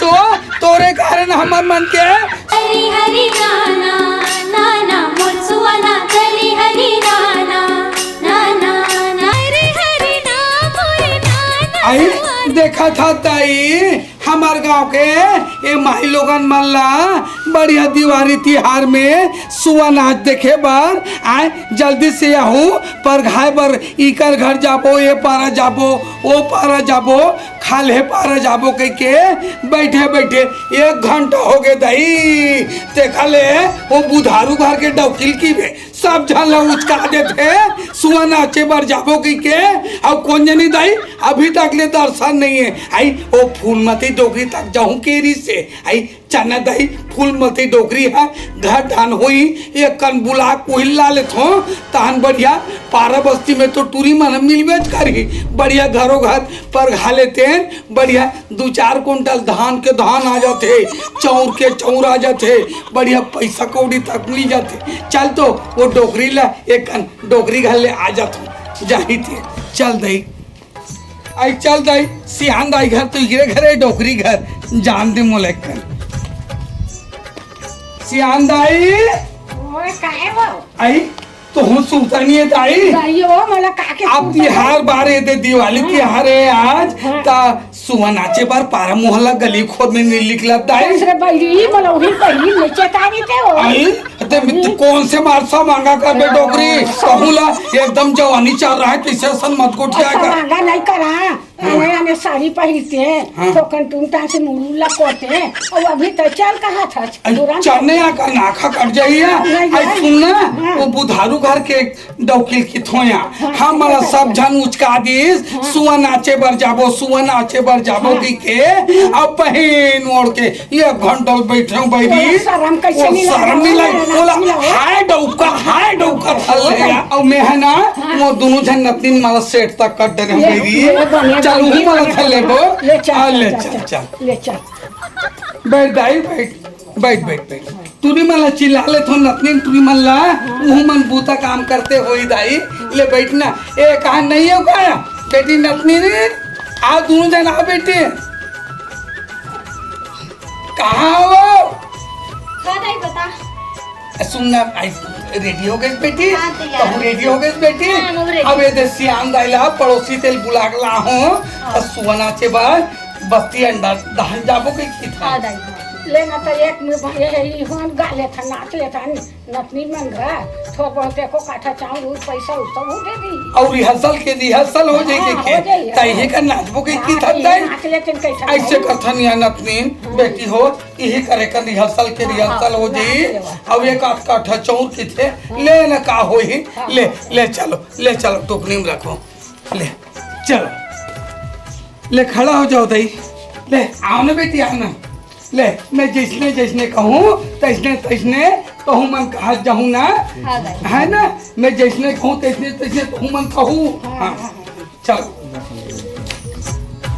तो तोरे कारण हमार मन के हरी हरी नाना नाना मोचुआना चली हरी नाना नाना हरी हरी नाना आई देखा था ताई हमार गांव के ये माही लोगन मन ला बढ़िया दिवाली तिहार में सुआ नाच देखे बर आए जल्दी से आहू पर घाय बर इकर घर जाबो ये पारा जाबो ओ पारा जाबो खाले पारा जाबो कह के बैठे बैठे 1 घंटा हो गए दाई देखा ले वो बुधारू घर के डौकिल की भी सब झन ला उचका देते सुआ नाचे बर जाबो कह के अब कौन जनी दाई अभी तक ले दर्शन नहीं है आई वो फूलमती डोगरी तक जाऊं केरी से आई चना दही फूलमती डोगरी है घर धान हुई एक कन बुला कोहिला ले थो तहन बढ़िया पारा बस्ती में तो टूरी मन मिलबेच करी बढ़िया घरों घर पर घा लेते बढ़िया 2-4 कुंटल धान के धान आ जाते चौर के चौर आ जाते बढ़िया पैसा कौड़ी तक मिल जाते चल तो वो डोगरी ला एक कन डोगरी घर ले आ जाते जाही थे चल दही आई चल दाई सियान दाई घर तो इकरे घर है डोकरी घर जान दे मोलेक कर सियान दाई ओए काय वो आई तो हूँ सुल्तानी है दाई दाइयो मला काके अब तिहार बारे दे दिवाली तिहार है आज ता सुवा नाचे बार पारा मोहल्ला गली खोद में निकला दाई दूसरे बैरी मला उही पहिली नीचे तारी ते हो आई ते कौन से मारसा मांगा कर बे डोकरी कहूला एकदम जवानी चल रहा है किसे सन मत को ठिया कर मांगा नहीं करा आने आने साड़ी पहनते हैं तो कंटूंटा से मुरुला कोते और अभी तो चल कहाँ था चने का नाखा कट जाइए आई सुनना वो बुधारू घर के डौकिल की थोया हम मला सब जन उचका दीस सुआ नाचे बर जाबो की के अब पहन ओढ़ के 1 घंटा बैठे हूं बैरी शर्म कैसे नहीं शर्म नहीं लग बोला हाय डौका थले और मैं है ना वो दोनों जन अपनी मला सेट तक कट दे बैरी चल मला थले बो ले चल बैठ दाई बैठ तूने मला चिल्ला ले थो नतनी तूने मला मुंह मन बूता काम करते होई दाई ले बैठना ए कहां नहीं हो क्या बेटी नतनी ने आ दोनों जन आ बेटे कहां हो का दाई बता सुनना आई रेडी हो गई बेटी हाँ, तैयार। तो रेडी हो गई बेटी हाँ, हम रेडी। अब ये देसी आंदाइला पड़ोसी तेल बुला ला हूं सुवना के बाद बस्ती अंडा दहन जाबो के की था का दाई लेना तो एक में भले ही होन गाले था नाच लेता नतनी मन घर थोड़ा बहुत को काठा चाहूँ पैसा उसको वो दे दी और रिहर्सल हो जाएगी हाँ, के हो जाएगी। तई का नाचबो के की था नाच लेते कैसा ऐसे कथन या नतनी बेटी हो यही करे का रिहर्सल हो जाई अब एक आठ काठा चौर की थे ले न का होई ले चलो टोकरी में रखो ले चलो ले खड़ा हो जाओ दई ले आओ ना बेटी आओ ना ले मैं जैसने कहूँ तैसने कहूँ मन कहा जाऊँ ना है ना मैं जैसने कहूँ तैसने कहूँ मन कहूँ हाँ चलो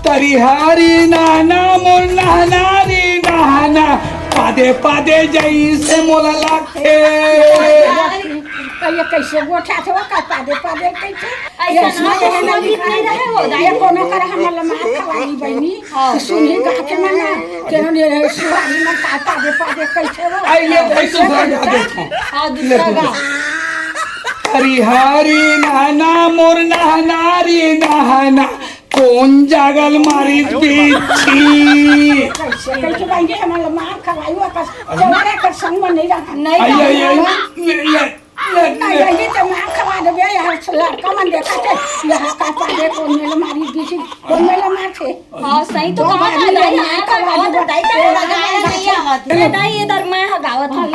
तरिहारी नाना मोर नहनारी नहाना पादे जैसे मोला लाखे ये कैसे गोठा थे का पादे कैसे ऐसा ना तो हम गीत नहीं रहे हो ये कोनो कर हमला मार खवाई बहनी सुनी गा के मना केनो ने सुहारी में का पादे कैसे वो आई ले कैसे गा देखो हां दूसरा गा हरिहरी नहना मोर नहनारी नहाना कौन जागल मारी पीछी कैसे बहनी हमला मार खवाई वो का जवारे कर संग में नहीं रहा नहीं आई ये तो मार खवा दे यार लड़का मन देखा थे यहाँ का पादे कौन मेला मारी बीसी कौन मेला मार थे हां सही तो कहा था दाई मैं का गावत दाई तो लगाया नहीं आवत ये दाई इधर मैं गावत हूं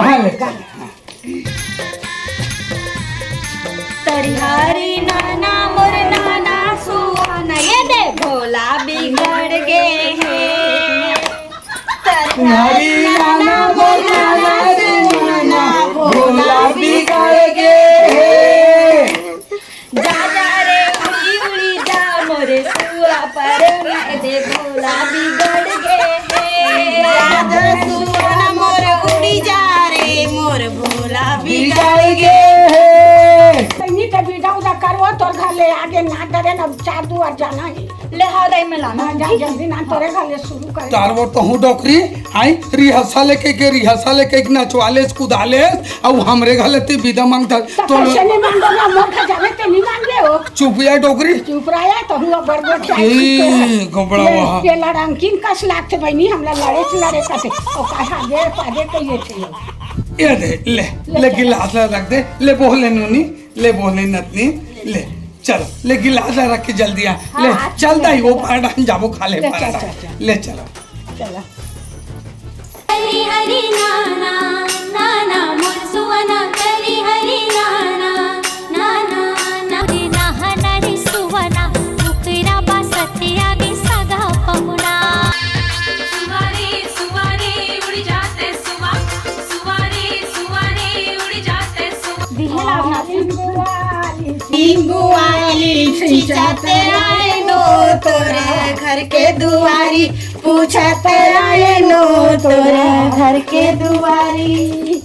तरिहारी नाना मोर नाना सुहाना ये दे भोला बिगड़ गए हैं हरी नाना मोर नहनारी नहाना भोला बिगड़ गे जा रे उड़ी जा मोरे सुआ पर मैं दे भोला बिगड़ गए हैं जा सुआ मोर उड़ी जा रे मोर भोला बिगड़ गे नहीं तो बिदा उदा करवा तो घर ले आगे ना डरे ना 4 दुआर जाना है ले हाँ दाई में लाना जा जल्दी ना तोरे घरे शुरू कर तार वो तो हूँ डोकरी आई रिहर्सल के नचवाले कुदाले और हमरे घले ते विदा मांगता तो कैसे नहीं मान दो ना मोर खजाने ते नहीं मान ले हो चुप या डोकरी चुप रहा तो हुआ बड़बड़ ए गबड़ा वहा ये लड़ांकिन कस लागते बहनी हमला लड़े कते और कहा दे पादे के ये थे ये दे ले गिलास रख दे ले बोले नूनी ले बोले नतनी ले चलो ले गिलास रख के जल्दी आ ले चलता ही वो पराठा जाबो खा ले पराठा ले चलो चला हरी हरी नाना नाना मोर सुवना हरी हरी नाना नाना नारी नाहना रे सुवना मुकरा बा सत्या गे सगा पहुना सुवारे सुवारे उड़ जाते सुवा सुवारे उड़ जाते सुवा दिहे लावना वाली खींचाते आए नो तोरे घर के दुआरी पूछाते आए नो तोरे घर के दुआरी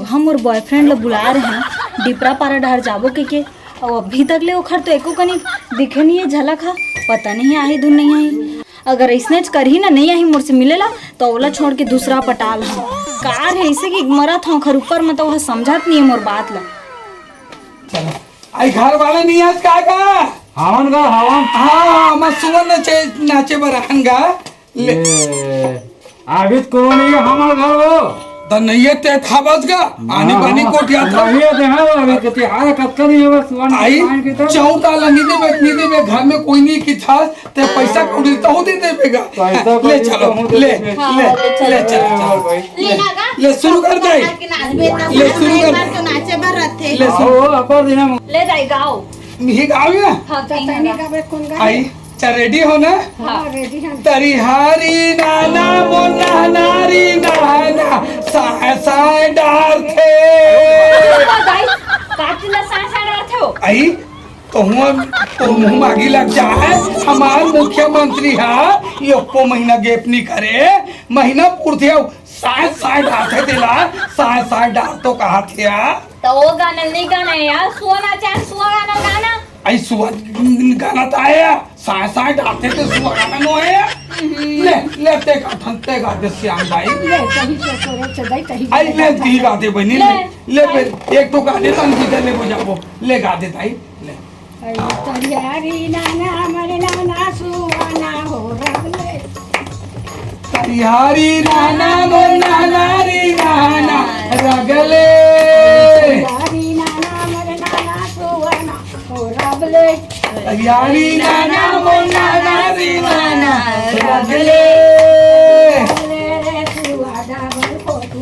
हम और बॉयफ्रेंड लोग बुला रहे हैं डिपरा पारा डहर जाबो के और अभी तक ले ओखर तो एको कनी दिखे नहीं है झलक हा पता नहीं आई धुन नहीं आई अगर ऐसने कर ही ना नहीं आई मोर से मिलेला तो ओला छोड़ के दूसरा पटाल है कार है ऐसे कि मरत हूँ खर ऊपर में तो वह समझत नहीं है मोर बात ला चलो आई घर वाले नहीं आज का हवन का हवन हाँ मैं सुबह नाचे बरहन गा ले अभी तो नहीं हमारे घर वो तो नहीं ते था बस गा आनी बनी कोठिया था नहीं है वो अभी कितनी हाय कत्ता नहीं है बस वन आई चौका लगी दे घर में कोई नहीं की था ते पैसा कौड़ी तो दे देगा ले चलो ले चलो ले शुरू कर दे ले शुरू कर नाचे भर रथे ले ओ अपर दिन ले जाए गाओ मिही गाँव में हाँ तनी का बे कौन गा आई चल रेडी हो ना हां रेडी हम तरी हारी नाना मोना नारी नाना साय साय डार थे काटला सासा डरते हो आई तो मुँह मागी लग जा है हमार मुख्यमंत्री है यो महीना गेप नहीं करे महीना पूर्ति साय साय डार थे दिला साय डार तो कहा थे तो वो गाना नहीं गाना है यार सुना चाहे सुआ गाना गाना आई सुबह गाना तो आया साय डालते तो सुबह गाना नो है ले ते का दे श्याम भाई ले कहीं से तोरे चदाई कहीं आई ले दी गा दे बनी ले एक तो गाने तन की ले बुझाबो ले गा दे ताई ले तरियारी नाना मरे नाना सुवाना हो रगले हरी नाना मोना नारी नाना रगले तरियारी नाना मरे नाना सुवाना हो रगले हरी नाना मोना नारी नाना रगले रे सुवादा बल को तू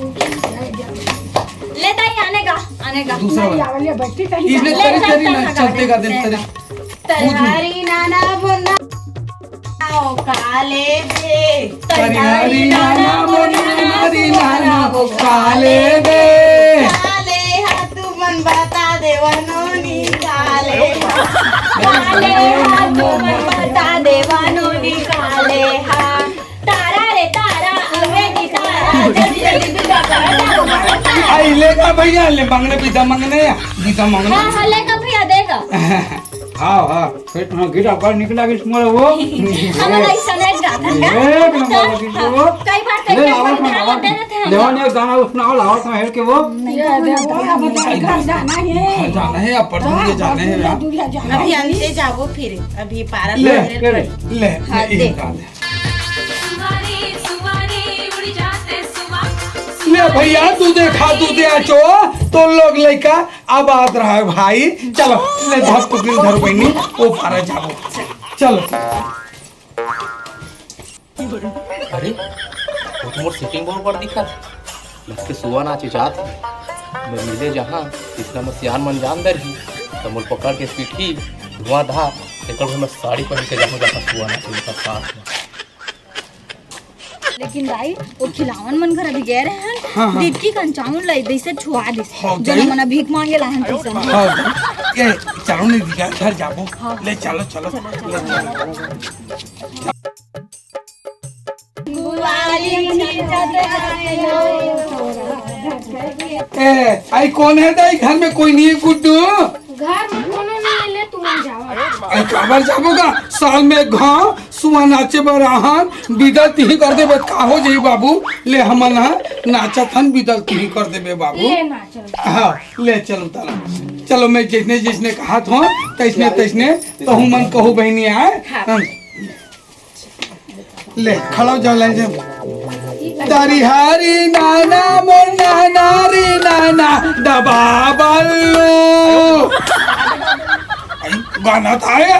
ले ताई आने का दूसरा वाला यावले बैठी कहीं इसने तेरी ना चलते गा दे तेरे तैयारी नाना बोना आओ काले दे हरी नाना मोना नारी नाना काले दे काले हाथ मन बता दे वनोनी काले हाथ मन बता दे वनोनी काले हाथ तारा रे तारा अवेगी तारा जल्दी बिदा कर आई लेगा भैया ले मांगने बीता मांगने हाँ ले का भैया देगा हाँ फिर तुम्हारा गिरा पर निकला कि तुम्हारा वो हमारा ऐसा नहीं गाता एक नंबर की वो कई बार ले आवाज में आवाज लेवन एक गाना उसने और आवाज में हेर के वो घर जाना है जाना है अब पढ़ने जाना है यार दूरिया जाना अभी अंते जाओ फिर अभी पारा ले हाँ, ये दे। गा दे सुवारे उड़ जाते सुवा ले भैया तू दे आचो तो लोग लइका आबाद रहा है भाई चलो ले धर टुकड़ी धर बहनी ओ पारा जाबो चलो अरे वो तो मोर सिटिंग बोर्ड पर दिखा लगते सुआ नाचे जात मैं मिले जहाँ इतना मैं सियान मन जान दर ही तो मोर पकड़ के पीठी धुआं धा एक मैं साड़ी पहन के जाऊँ जहाँ सुआ नाचे उनका साथ में लेकिन भाई वो खिलावन मन घर अभी गए रहे हैं हाँ। दीदी कंचाउन लाई दैसे छुआ दिस हाँ, जो गई? मना भीख मांगे ला हैं तैसन हाँ ये चलो नहीं दिखा घर जाबो ले चलो चलो ले ए आई कौन है दाई घर में कोई नहीं है गुड्डू घर में कोनो नहीं ले तू जाओ आई काबर जाबोगा साल में गाँव सुआ नाचे बराहन बिदल तिही कर देबे का हो जाई बाबू ले हमन नाचत हन बिदल तिही कर देबे बाबू ले ना चल हाँ ले चलो ताला चलो मैं जिसने जिसने कहा था तैसने तैसने तो हूँ मन कहूँ बहनी आए ले खड़ा हो जाओ ले तारी हारी नाना मोर नाना रे नाना दबा बल्लू गाना था आया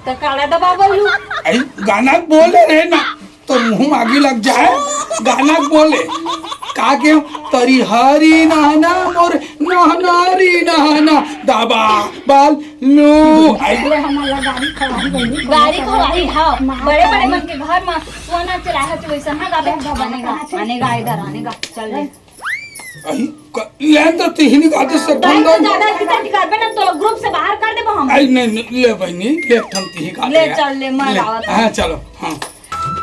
तो काला दबा बोलू आई गाना बोले रहे ना तो मुंह आगे लग जाए गाना बोले का के तरी हरी नाना मोर नानारी नाना दबा बाल लो आई ले हमारा गाड़ी खड़ा ही गई गाड़ी खड़ी हाँ बड़े बड़े मन के घर में सोना चला है तो वैसा ना गावे आनेगा इधर आनेगा चल ले आई ले तो तिहनी गाते से दाई बंद तो ज्यादा कितना निकालबे ना तो ग्रुप से बाहर कर देबो हम आई नहीं ले बहनी ले ठम तिही गाते ले चल ले मार आवत हां चलो हां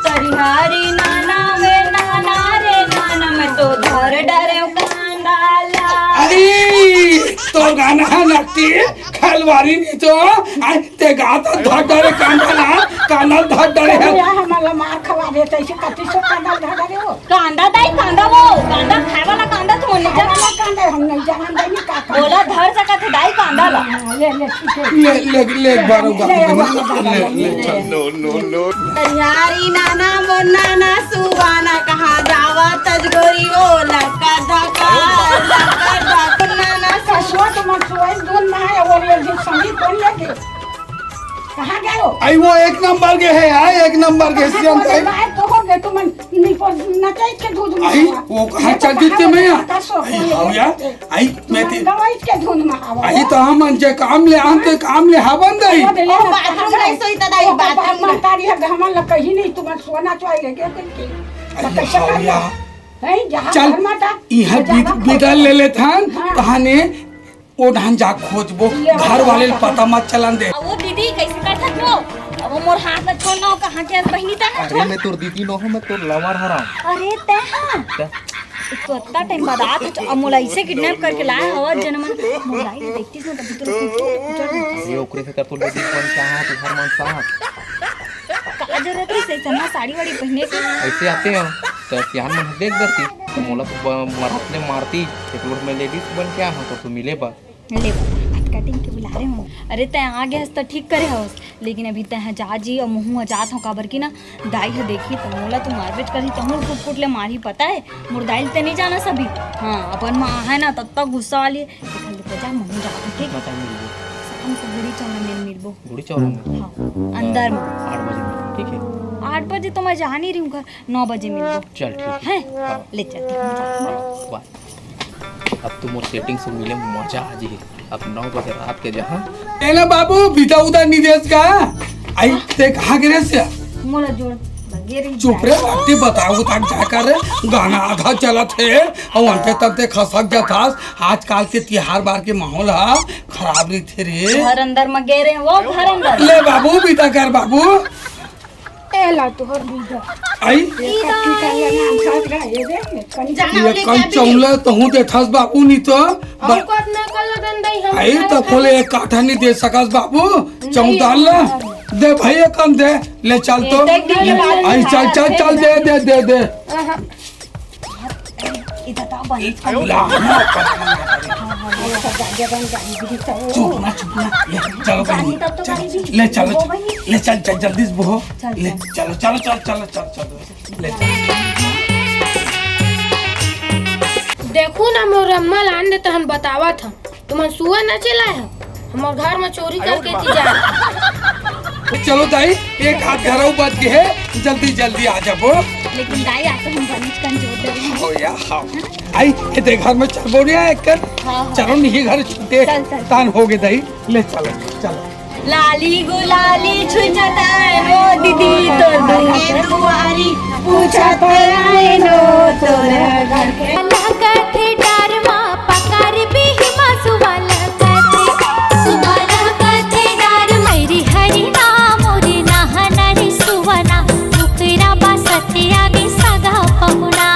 तरिहारी नाना में नाना रे नाना में तो धर डरे कांडाला आई तो गाना लगती खलवारी नहीं तो आई ते गाता धड़े कांडला कानल धड़े है या हमारा मार खवा देते ऐसे कति सो कांदा धागा रे वो कांदा दाई कांदा वो कांदा खाए वाला कांदा तो नहीं जाना हमारा कांदा हम नहीं जानन नहीं का बोला धर सकत है दाई कांदा ला ले ले ठीक है ले बारो ले चल तरिहारी नाना वो नाना सुवाना कहाँ जावा तजगोरी ओ लका धका नाना ससुआ तो मन सुआई दोन में है और ये जो संगीत कौन लेके कहां गए हो आई वो एक नंबर के है आई एक नंबर के सियम तो बाहर तो हो गए तो मन नहीं पर नचाई के दूध में आई वो कहां चल जीते मैं आओ यार आई मैं ते दवाई के धुन में हवा आई तो हम जे काम ले आन ते काम ले हवन गई बाथरूम नहीं सोई दाई बाथरूम में तारी है हम लोग कहीं नहीं तुम सोना चुआई रह गए कैसे आओ कर यार है जहां चल घर माता इहा बिदल ले ले थान कहाने ओ ढान जा खोजबो घर वाले पता मत चलन दे वो दीदी कैसे कर सकते हो अब वो मोर हाथ में छोड़ना हो कहाँ के बहनी था ना अरे मैं तोर दीदी न हो मैं तोर लवर हरा अरे ते हाँ इसको इतना टाइम बाद आ तो अमोला इसे किडनैप करके लाया हवा जनमन मोलाई देखती ना तभी तो कुछ ये ओकरे से कर तो लेडीज बन चाहा तू हर मन साथ का जरूरत है से सन्ना साड़ी वाड़ी पहने की ऐसे आते हैं तो सियान मन देख दरती तो मोला तो मरत ने मारती एक लोग में लेडीज बन क्या हो तो मिले बा ले बात कटिंग के बुला रहे हो अरे तय आ गया तो ठीक करे हो लेकिन अभी तय जा जी और मुँह जात हो काबर की ना दाई है देखी तो मोला तो मारबेट करी तो हम कुट कुट ले मारी पता है मोर दाई ते नहीं जाना सभी हाँ अपन माँ है ना तब तक गुस्सा वाली है तो जा मुँह जा ठीक कितना टाइम मिल गया हमको गुड़ी चौना में मिलबो गुड़ी चौरा में हाँ अंदर में 8 बजे मिल ठीक है 8 बजे तो मैं जा नहीं रही हूँ घर 9 बजे मिलबो चल ठीक है हाँ। ले चल ठीक बाय अब तो मोर सेटिंग से मिले मजा आ जी अब 9 बजे रात के जहाँ एला बाबू बिता उधर निदेश का आई ते कहां गिरे से मोला जोड़ लगे रही चुप रे बाती बताओ तक जाकर गाना आधा चला थे और अंते तक ते खसक जा था आजकल के त्योहार बार के माहौल है खराब रही थे रे घर अंदर में गे रहे वो घर अंदर ले बाबू बिता कर बाबू एला तो हर बीजा आई कति का ये नाम साथ रहा ये दे कनी ये कल चौला तो हूं दे थस बाबू नहीं तो आई तो खोले एक काठा नहीं दे सकस बाबू चौदाल दे भैया कम दे ले चल तो आई चल चल चल दे दे दे दे इधर तो बनी ला चुप ना ले चलो बहनी ले चलो ले चल चल जल्दी से बहो ले चलो चलो चलो चलो चलो चलो ले देखू ना मोर अम्मा लान दे तो हम बतावा था तुम सुआ न चला है हमारे घर में चोरी करके की जा चलो दाई एक हाथ घरों बच के है जल्दी जल्दी आ जाबो लेकिन दाई आके हम गणेश का जोड़ दे रहे हैं हो या हाँ आई ये देख घर में चल बोलिया एक कर चलो नहीं घर छूटे तान हो गए दाई ले चलो चलो लाली गुलाली छुचता है वो दीदी तोर दूर दुआरी पूछत आए नो तोर घर के लगथे डरमा पकार बिहिमा सुवाला कथे डर मेरी हरि नाम रे नहना रे सुवना मुकरा बासते आगे सगा पमुना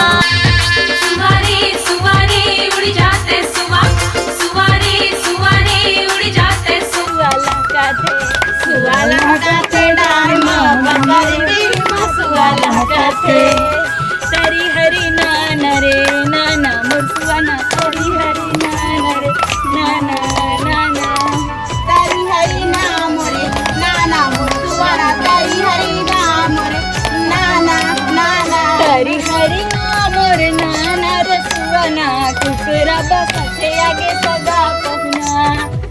सुवारी सुवारी उड़ जाते सुवारी सुवारी उड़ जाते सुवाला कथे सुवा सुवना कुकरा बसते आगे सगा पहुना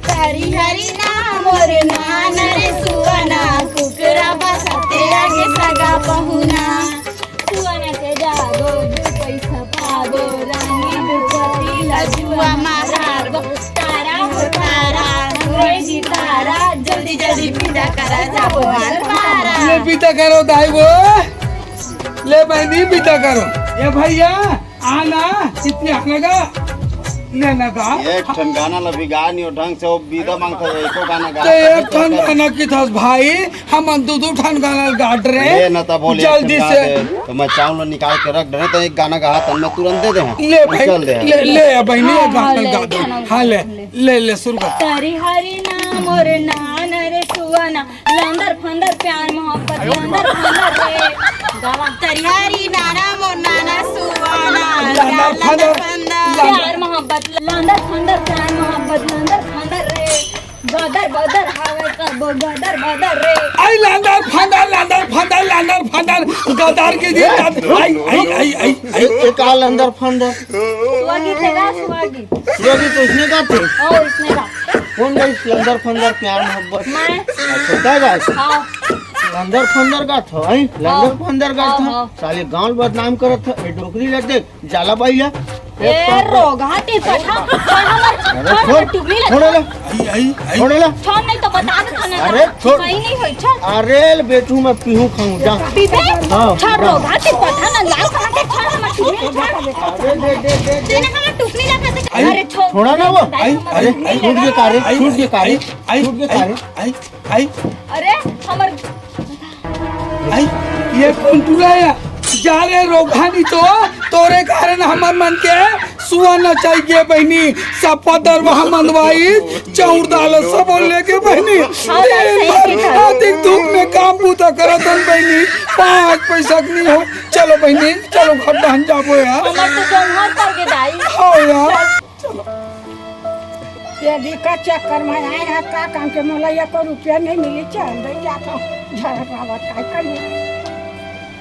हरी हरी नाम मोर नान रे सुवना कुकरा बसते आगे सगा पहुना सुवना के जागो दू पैसा पागो रानी दुपति लजुआ मारागो तारा हो तारा अंग्रेजी तारा जल्दी जल्दी विदा करा जाबो हाल पारा ले पिता करो दाई वो ले बहनी पिता करो ये भैया आना कितनी आने का ना का एक ठन गाना ला बिगाड़ नहीं ढंग से वो बीदा मांगता है एको गाना गा तो एक ठन गाना की था भाई हम दो ठन गाना गाट रहे ये न ता बोले जल्दी से तो मैं चावल निकाल के रख दे तो एक गाना गा तन में तुरंत दे दे ले भाई चल दे ले बहनी ये गाना गा दो हाँ ले शुरू कर तारी हरी नाम मोर नान रे सुवना लंदर फंदर प्यार मोहब्बत लंदर फंदर रे गावा तारी हरी नाना मोर नाना सुवना लंदर फंदर प्यार मोहब्बत लंदर फंदर प्यार मोहब्बत लंदर फंदर रे गदर बदर हावे कब गदर बदर रे आई लंदर फंदर गदार के दिन आई एक आल अंदर फंदर सुवागी तेरा सुवागी योगी तो इसने गा थे और इसने का कौन गई अंदर फंदर प्यार मोहब्बत मैं छोटा गा हां लंदर फंदर का था आई लंदर फंदर का था हाँ। साले गांव बदनाम करत था ए डोकरी ले देख जाला भैया ए रोगाती पठा अरे छोड़ ले छोड़ ले छोड़ नहीं तो बता दे खाने अरे छोड़ कहीं नहीं होई छोड़ अरे बेटू मैं पीहू खाऊं जा पीबे हाँ, छोड़ जा। रोगाती पठा ना लाल कहां के छोड़ हम टुकनी अरे दे देने का टुकनी रखा दे अरे छोड़ छोड़ा ना वो अरे छूट के कारे छूट के कारे छूट के कारे आई अरे हमर आई ये कौन टुलाया जा रे रोगानी तो तोरे कारण हमर मन के सुवना चाहिए बहनी सब पदर वहाँ मनवाई चाउर दाल सब लेके बहनी अधिक धूप में काम पूता करतन बहनी 5 पैसा नहीं हो चलो बहनी चलो घर बहन जाबो यार हमर तो जंगल कर के दाई हो यार ये दिक्कत चक्कर में आए हैं का काम के मोला 1 रुपया नहीं मिली चल रही जाता झड़क रावत काय करिए